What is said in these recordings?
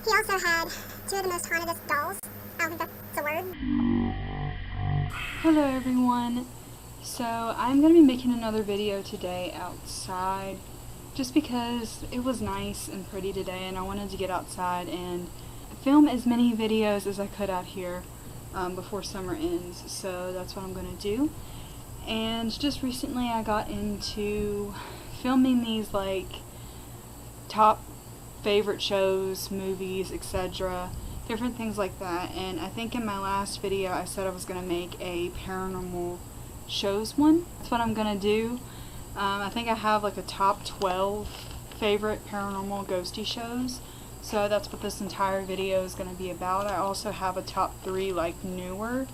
He also had two of the most hauntedest dolls. I don't think that's a word. Hello everyone. So I'm going to be making another video today outside just because it was nice and pretty today and I wanted to get outside and film as many videos as I could out here before summer ends. So that's what I'm going to do. And just recently I got into filming these like top favorite shows, movies, etc. Different things like that. And I think in my last video I said I was going to make a paranormal shows one. That's what I'm going to do. I think I have like a top 12 favorite paranormal ghosty shows. So that's what this entire video is going to be about. I also have a top 3 like newer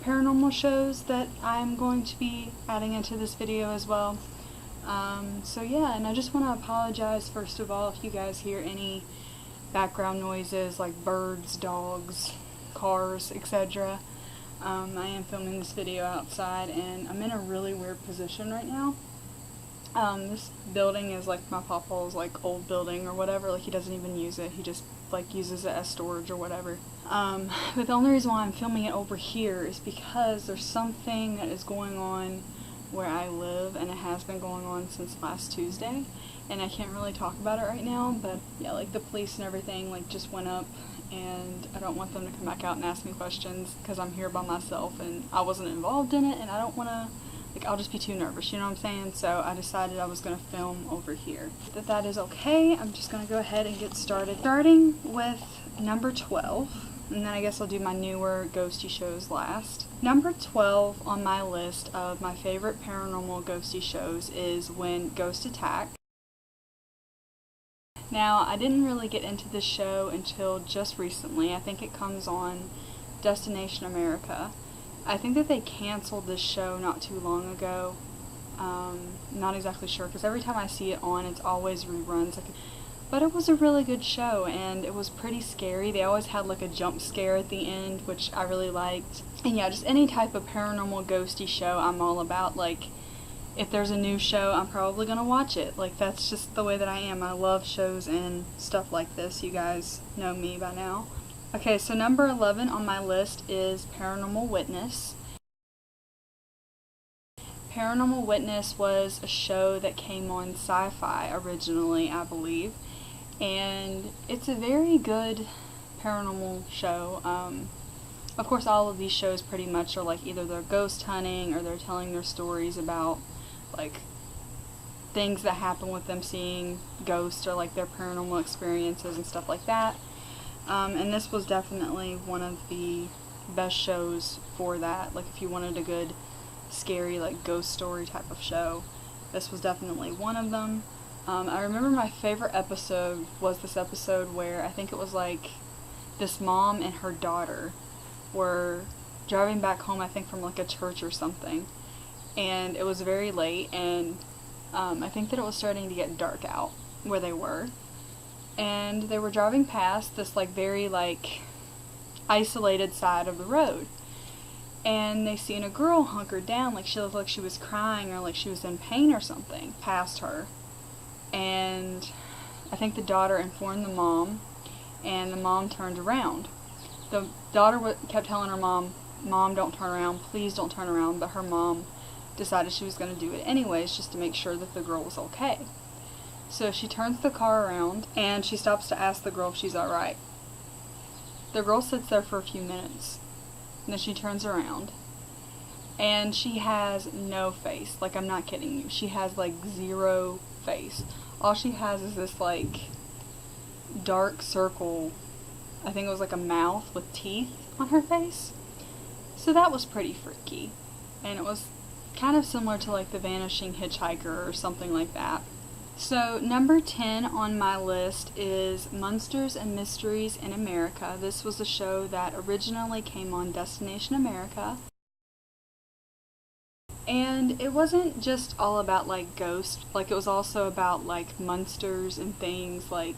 paranormal shows that I'm going to be adding into this video as well. So yeah, and I just want to apologize first of all if you guys hear any background noises like birds, dogs, cars, etc. I am filming this video outside and I'm in a really weird position right now. This building is like my papa's like old building or whatever, like he doesn't even use it, he just like uses it as storage or whatever. But the only reason why I'm filming it over here is because there's something that is going on where I live, and it has been going on since last Tuesday, and I can't really talk about it right now, but yeah, like the police and everything like just went up, and I don't want them to come back out and ask me questions because I'm here by myself and I wasn't involved in it, and I don't want to, like, I'll just be too nervous, you know what I'm saying? So I decided I was going to film over here. If that is okay, I'm just going to go ahead and get started. Starting with number 12, and then I guess I'll do my newer ghosty shows last. Number 12 on my list of my favorite paranormal ghosty shows is When Ghosts Attack. Now, I didn't really get into this show until just recently. I think it comes on Destination America. I think that they canceled this show not too long ago. Not exactly sure, because every time I see it on, it's always reruns. But it was a really good show, and it was pretty scary. They always had like a jump scare at the end, which I really liked. And yeah, just any type of paranormal ghosty show I'm all about. Like, if there's a new show, I'm probably gonna watch it. Like, that's just the way that I am. I love shows and stuff like this. You guys know me by now. Okay, so number 11 on my list is Paranormal Witness. Paranormal Witness was a show that came on Sci-Fi originally, I believe. And it's a very good paranormal show. Of course, all of these shows pretty much are like either they're ghost hunting or they're telling their stories about like things that happen with them seeing ghosts or like their paranormal experiences and stuff like that. And this was definitely one of the best shows for that. Like, if you wanted a good, scary, like, ghost story type of show, this was definitely one of them. I remember my favorite episode was this episode where I think it was like this mom and her daughter were driving back home, I think from like a church or something. And it was very late, and I think that it was starting to get dark out where they were. And they were driving past this like very like isolated side of the road, and they seen a girl hunkered down, like she looked like she was crying or like she was in pain or something, past her. And I think the daughter informed the mom, and the mom turned around. The daughter kept telling her mom, "Mom, don't turn around, please don't turn around," but her mom decided she was going to do it anyways just to make sure that the girl was okay. So she turns the car around, and she stops to ask the girl if she's alright. The girl sits there for a few minutes, and then she turns around, and she has no face. Like, I'm not kidding you. She has, like, zero face. All she has is this, like, dark circle. I think it was like a mouth with teeth on her face. So that was pretty freaky. And it was kind of similar to, like, The Vanishing Hitchhiker or something like that. So, number 10 on my list is Monsters and Mysteries in America. This was a show that originally came on Destination America. And it wasn't just all about, like, ghosts. Like, it was also about, like, monsters and things like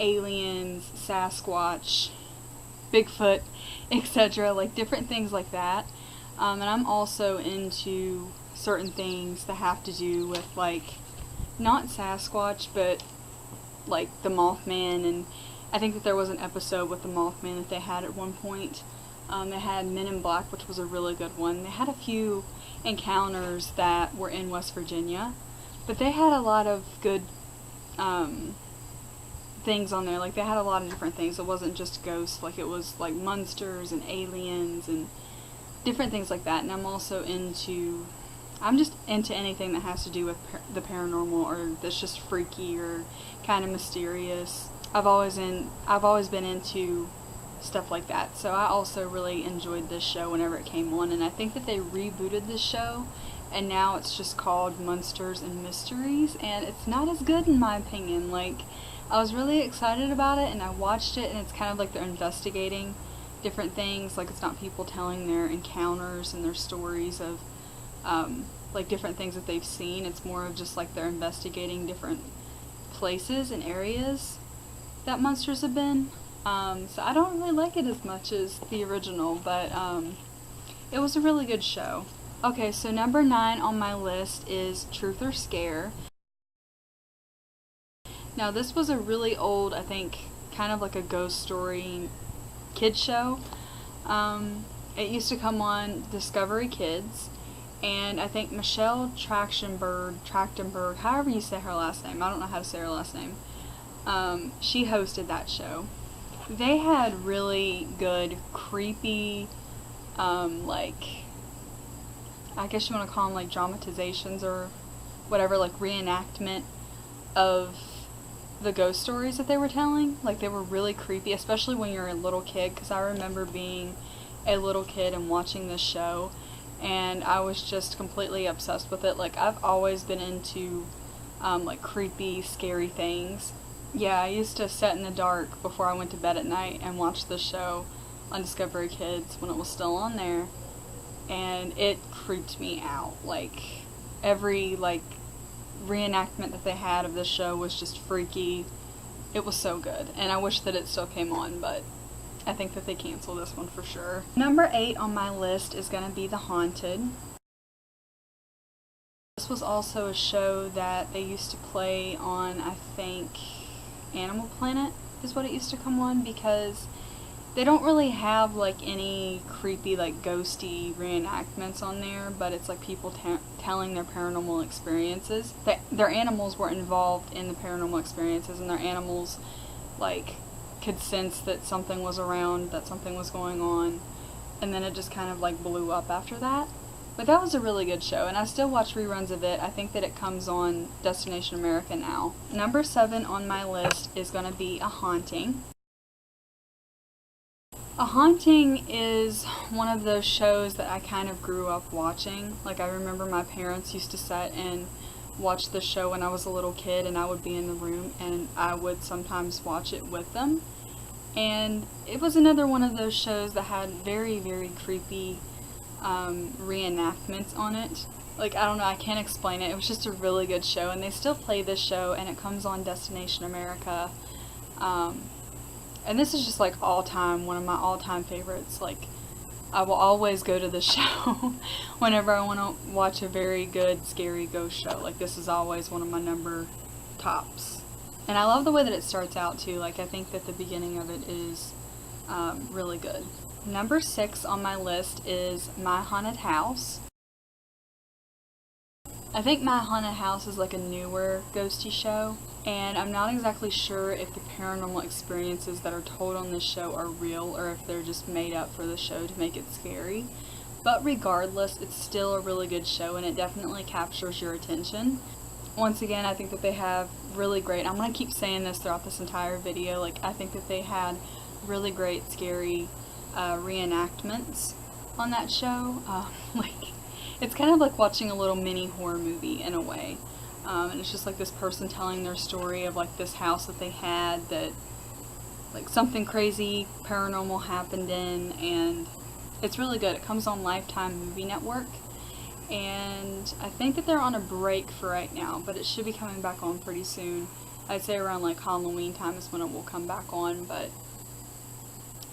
aliens, Sasquatch, Bigfoot, etc. Like, different things like that. And I'm also into certain things that have to do with, like, not Sasquatch, but like the Mothman and I think that there was an episode with the Mothman that they had at one point. They had Men in Black, which was a really good one. They had a few encounters that were in West Virginia, but they had a lot of good things on there. Like, they had a lot of different things. It wasn't just ghosts. Like, it was like monsters and aliens and different things like that. And I'm just into anything that has to do with the paranormal, or that's just freaky or kind of mysterious. I've always been into stuff like that. So I also really enjoyed this show whenever it came on, and I think that they rebooted this show, and now it's just called Monsters and Mysteries, and it's not as good in my opinion. Like, I was really excited about it, and I watched it, and it's kind of like they're investigating different things. Like, it's not people telling their encounters and their stories of like different things that they've seen. It's more of just like they're investigating different places and areas that monsters have been. So I don't really like it as much as the original, but it was a really good show. Okay, so number 9 on my list is Truth or Scare. Now, this was a really old, I think, kind of like a ghost story kid show. It used to come on Discovery Kids, and I think Michelle Trachtenberg, however you say her last name, I don't know how to say her last name, she hosted that show. They had really good, creepy, like, I guess you want to call them like dramatizations or whatever, like reenactment of the ghost stories that they were telling. Like, they were really creepy, especially when you're a little kid, because I remember being a little kid and watching this show, and I was just completely obsessed with it. Like, I've always been into like creepy, scary things. Yeah, I used to sit in the dark before I went to bed at night and watch this show on Discovery Kids when it was still on there, and it creeped me out. Like, every like reenactment that they had of this show was just freaky. It was so good, and I wish that it still came on, but I think that they canceled this one for sure. Number 8 on my list is going to be The Haunted. This was also a show that they used to play on, I think, Animal Planet is what it used to come on, because they don't really have like any creepy, like ghosty reenactments on there, but it's like people telling their paranormal experiences. Their animals were involved in the paranormal experiences, and their animals like could sense that something was around, that something was going on, and then it just kind of like blew up after that. But that was a really good show, and I still watch reruns of it. I think that it comes on Destination America now. Number 7 on my list is going to be A Haunting. A Haunting is one of those shows that I kind of grew up watching. Like, I remember my parents used to sit and watch the show when I was a little kid, and I would be in the room, and I would sometimes watch it with them. And it was another one of those shows that had very, very creepy reenactments on it. Like, I don't know, I can't explain it. It was just a really good show, and they still play this show, and it comes on Destination America. And this is just like all-time, one of my all-time favorites. Like, I will always go to this show whenever I want to watch a very good, scary ghost show. Like, this is always one of my number tops. And I love the way that it starts out, too. Like, I think that the beginning of it is really good. Number 6 on my list is My Haunted House. I think My Haunted House is like a newer ghosty show, and I'm not exactly sure if the paranormal experiences that are told on this show are real, or if they're just made up for the show to make it scary. But regardless, it's still a really good show, and it definitely captures your attention. Once again, I think that they have really great, I'm going to keep saying this throughout this entire video, like, I think that they had really great, scary reenactments on that show. Like, it's kind of like watching a little mini horror movie in a way. And it's just like this person telling their story of like this house that they had that like something crazy paranormal happened in, and it's really good. It comes on Lifetime Movie Network, and I think that they're on a break for right now, but it should be coming back on pretty soon. I'd say around like Halloween time is when it will come back on, but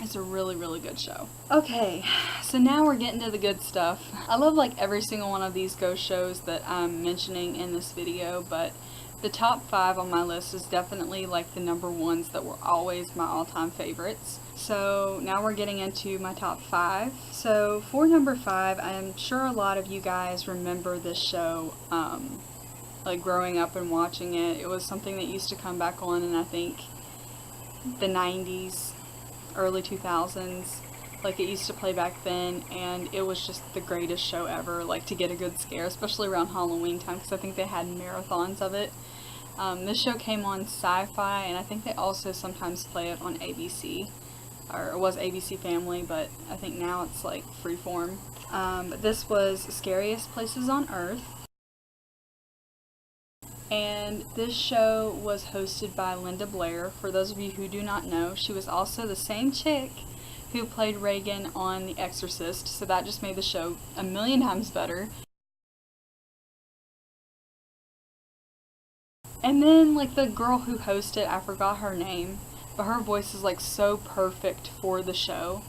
it's a really, really good show. Okay, so now we're getting to the good stuff. I love like every single one of these ghost shows that I'm mentioning in this video, but The top 5 on my list is definitely like the number ones that were always my all-time favorites. So now we're getting into my top 5. So for number 5, I'm sure a lot of you guys remember this show, like growing up and watching it. It was something that used to come back on in, I think, the 90s, early 2000s. Like, it used to play back then, and it was just the greatest show ever, like, to get a good scare, especially around Halloween time, because I think they had marathons of it. This show came on Sci-Fi, and I think they also sometimes play it on ABC, or it was ABC Family, but I think now it's, like, Freeform. This was Scariest Places on Earth, and this show was hosted by Linda Blair. For those of you who do not know, she was also the same chick who played Reagan on The Exorcist, so that just made the show a million times better. And then, like, the girl who hosted, I forgot her name, but her voice is, like, so perfect for the show.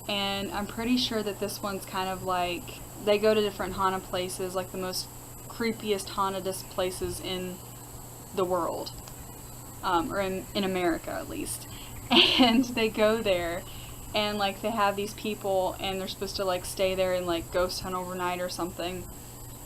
And I'm pretty sure that this one's kind of like, they go to different haunted places, like the most creepiest, hauntedest places in the world, or in America at least. And they go there, and like they have these people, and they're supposed to like stay there and like ghost hunt overnight or something,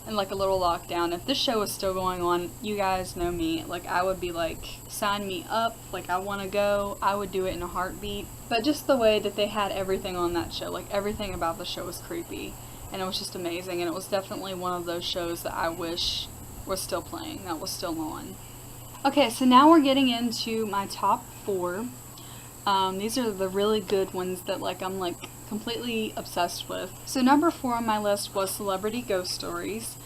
and like a little lockdown. If this show was still going on, you guys know me, like I would be like, sign me up, like I want to go. I would do it in a heartbeat. But just the way that they had everything on that show, like everything about the show was creepy, and it was just amazing. And it was definitely one of those shows that I wish was still playing, that was still on. Okay, so now we're getting into my top 4. These are the really good ones that like I'm like completely obsessed with. So number 4 on my list was Celebrity Ghost Stories.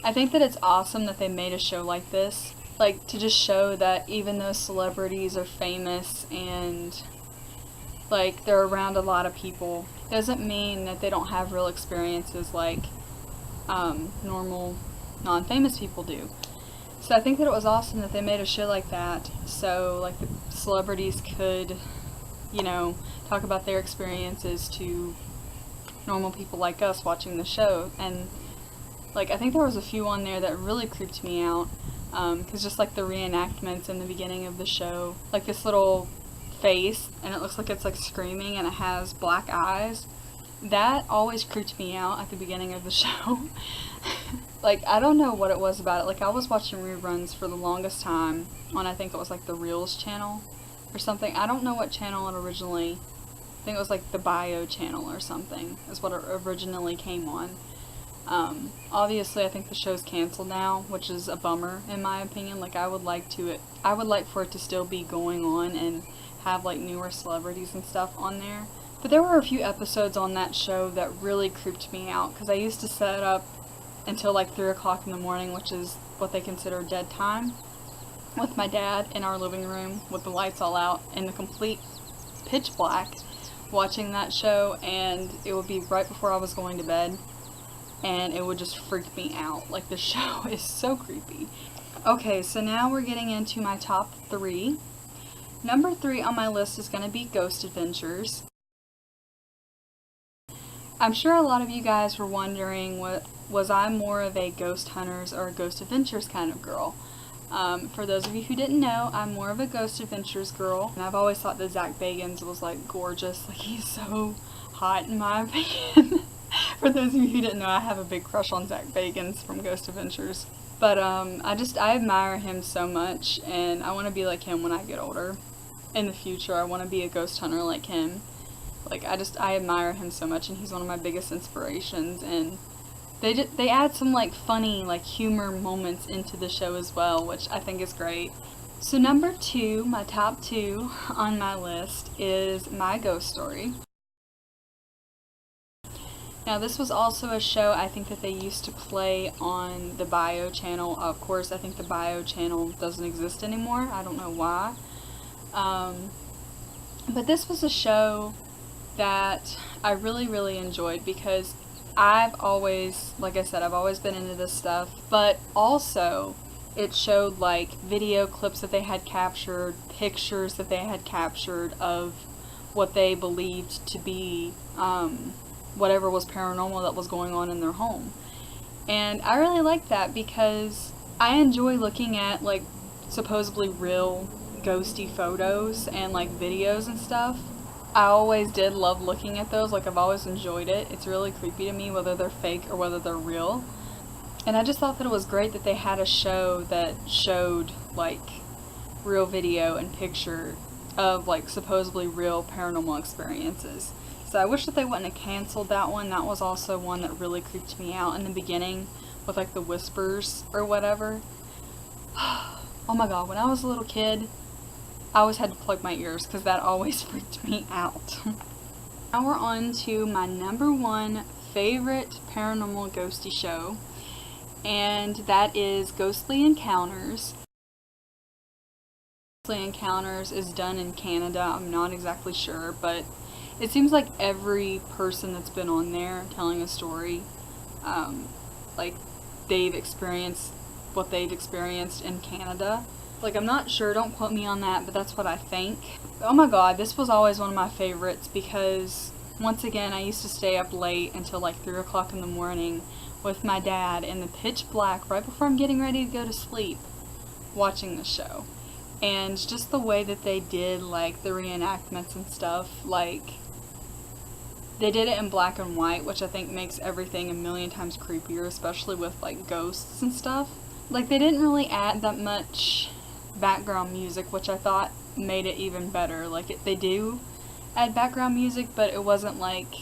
I think that it's awesome that they made a show like this, like to just show that even though celebrities are famous and like they're around a lot of people, doesn't mean that they don't have real experiences like normal non-famous people do. So I think that it was awesome that they made a show like that, so like the celebrities could, you know, talk about their experiences to normal people like us watching the show. And like I think there was a few on there that really creeped me out, because just like the reenactments in the beginning of the show, like this little face, and it looks like it's like screaming and it has black eyes, that always creeped me out at the beginning of the show. Like, I don't know what it was about it. Like, I was watching reruns for the longest time on, I think it was like the Reels channel or something. I don't know what channel it originally, I think it was like the Bio channel or something is what it originally came on. Obviously I think the show's canceled now, which is a bummer in my opinion. Like, I would like for it to still be going on and have like newer celebrities and stuff on there. But there were a few episodes on that show that really creeped me out, because I used to set up until like 3 o'clock in the morning, which is what they consider dead time, with my dad in our living room with the lights all out in the complete pitch black, watching that show, and it would be right before I was going to bed, and it would just freak me out. Like, the show is so creepy. Okay, so now we're getting into my top 3. Number 3 on my list is going to be Ghost Adventures. I'm sure a lot of you guys were wondering, was I more of a Ghost Hunters or a Ghost Adventures kind of girl? For those of you who didn't know, I'm more of a Ghost Adventures girl, and I've always thought that Zach Bagans was like gorgeous. Like, he's so hot in my opinion. For those of you who didn't know, I have a big crush on Zach Bagans from Ghost Adventures. But I admire him so much, and I want to be like him when I get older. In the future, I want to be a ghost hunter like him. Like, I admire him so much, and he's one of my biggest inspirations, and they add some, like, funny, like, humor moments into the show as well, which I think is great. So number 2, my top 2 on my list is My Ghost Story. Now, this was also a show I think that they used to play on the Bio channel. Of course, I think the Bio channel doesn't exist anymore. I don't know why. But this was a show that I really, really enjoyed, because I've always, like I said, I've always been into this stuff, but also it showed like video clips that they had captured, pictures that they had captured of what they believed to be whatever was paranormal that was going on in their home. And I really like that because I enjoy looking at like supposedly real ghosty photos and like videos and stuff. I always did love looking at those, like I've always enjoyed it. It's really creepy to me whether they're fake or whether they're real. And I just thought that it was great that they had a show that showed like real video and picture of like supposedly real paranormal experiences. So I wish that they wouldn't have canceled that one. That was also one that really creeped me out in the beginning with like the whispers or whatever. Oh my god, when I was a little kid, I always had to plug my ears because that always freaked me out. Now we're on to my number one favorite paranormal ghosty show, and that is Ghostly Encounters. Ghostly Encounters is done in Canada. I'm not exactly sure, but it seems like every person that's been on there telling a story, like they've experienced what they've experienced in Canada. Like, I'm not sure, don't quote me on that, but that's what I think. Oh my god, this was always one of my favorites because, once again, I used to stay up late until like 3 o'clock in the morning with my dad in the pitch black right before I'm getting ready to go to sleep watching the show. And just the way that they did like the reenactments and stuff, like they did it in black and white, which I think makes everything a million times creepier, especially with like ghosts and stuff. Like, they didn't really add that much background music, which I thought made it even better. Like, they do add background music, but it wasn't like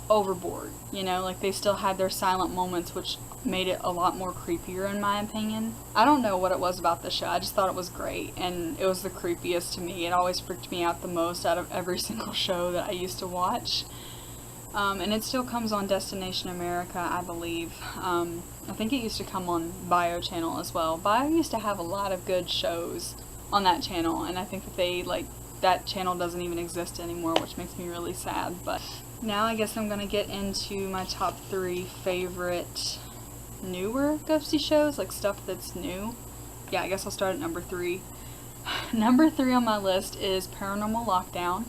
overboard, you know? Like, they still had their silent moments, which made it a lot more creepier in my opinion. I don't know what it was about the show, I just thought it was great, and it was the creepiest to me. It always freaked me out the most out of every single show that I used to watch. And it still comes on Destination America, I believe. I think it used to come on Bio Channel as well. Bio used to have a lot of good shows on that channel, and I think that they, like, that channel doesn't even exist anymore, which makes me really sad. But now I guess I'm going to get into my top 3 favorite newer ghosty shows, like stuff that's new. Yeah, I guess I'll start at number 3. Number 3 on my list is Paranormal Lockdown.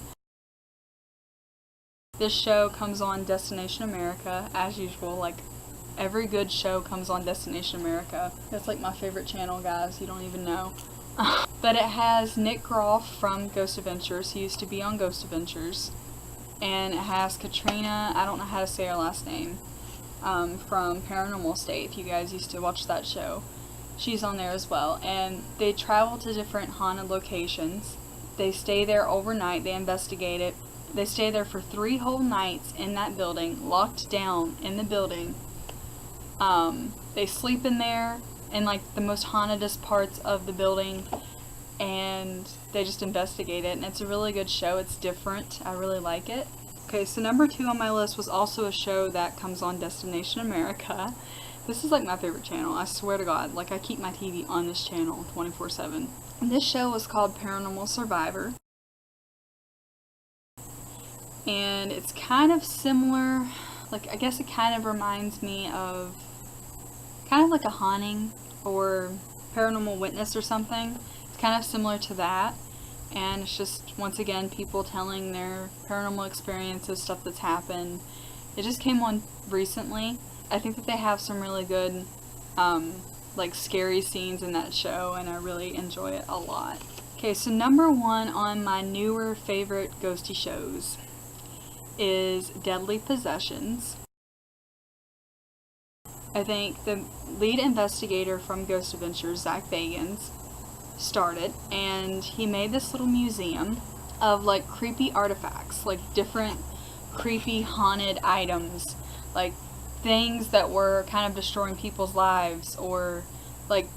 This show comes on Destination America, as usual. Like, every good show comes on Destination America. That's like my favorite channel, guys. You don't even know. But it has Nick Groff from Ghost Adventures. He used to be on Ghost Adventures. And it has Katrina, I don't know how to say her last name, from Paranormal State, if you guys used to watch that show. She's on there as well. And they travel to different haunted locations. They stay there overnight. They investigate it. They stay there for 3 whole nights in that building, locked down in the building. They sleep in there, in like the most hauntedest parts of the building, and they just investigate it, and it's a really good show. It's different. I really like it. Okay, so number 2 on my list was also a show that comes on Destination America. This is like my favorite channel, I swear to God. Like, I keep my TV on this channel 24/7. And this show was called Paranormal Survivor. And it's kind of similar, like, I guess it kind of reminds me of kind of like a haunting or Paranormal Witness or something. It's kind of similar to that, and it's just, once again, people telling their paranormal experiences, stuff that's happened. It just came on recently. I think that they have some really good like scary scenes in that show, and I really enjoy it a lot. Okay, so number 1 on my newer favorite ghosty shows is Deadly Possessions. I think the lead investigator from Ghost Adventures, Zach Bagans, started, and he made this little museum of like creepy artifacts, like different creepy haunted items, like things that were kind of destroying people's lives, or like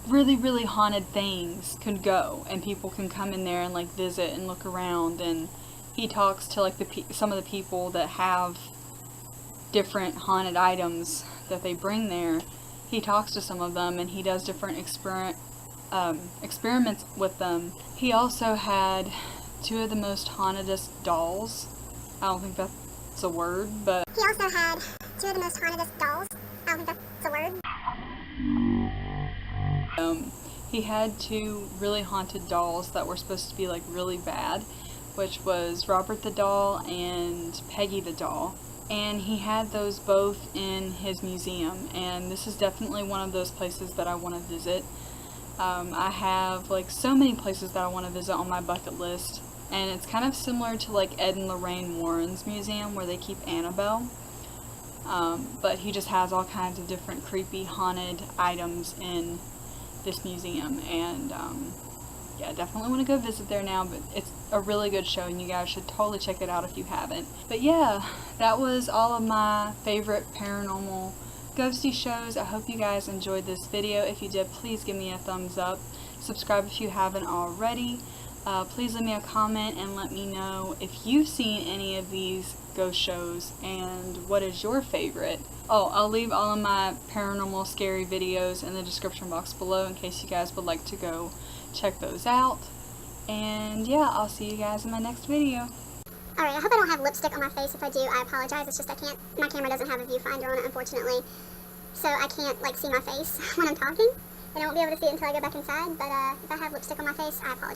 really, really haunted things could go, and people can come in there and like visit and look around. And he talks to like some of the people that have different haunted items that they bring there. He talks to some of them, and he does different experiments with them. He also had 2 of the most hauntedest dolls. I don't think that's a word, but He also had 2 of the most hauntedest dolls. I don't think that's a word. he had 2 really haunted dolls that were supposed to be like really bad, which was Robert the doll and Peggy the doll. and he had those both in his museum, and this is definitely one of those places that I want to visit. I have like so many places that I want to visit on my bucket list, and it's kind of similar to like Ed and Lorraine Warren's museum where they keep Annabelle, but he just has all kinds of different creepy haunted items in this museum, and yeah, definitely want to go visit there now, but it's a really good show and you guys should totally check it out if you haven't. But yeah, that was all of my favorite paranormal ghosty shows. I hope you guys enjoyed this video. If you did, please give me a thumbs up. Subscribe if you haven't already. Please leave me a comment and let me know if you've seen any of these ghost shows and what is your favorite. Oh, I'll leave all of my paranormal scary videos in the description box below in case you guys would like to go check those out. And yeah, I'll see you guys in my next video. Alright, I hope I don't have lipstick on my face. If I do, I apologize. It's just I can't, my camera doesn't have a viewfinder on it, unfortunately. So I can't, like, see my face when I'm talking. And I won't be able to see it until I go back inside. But if I have lipstick on my face, I apologize.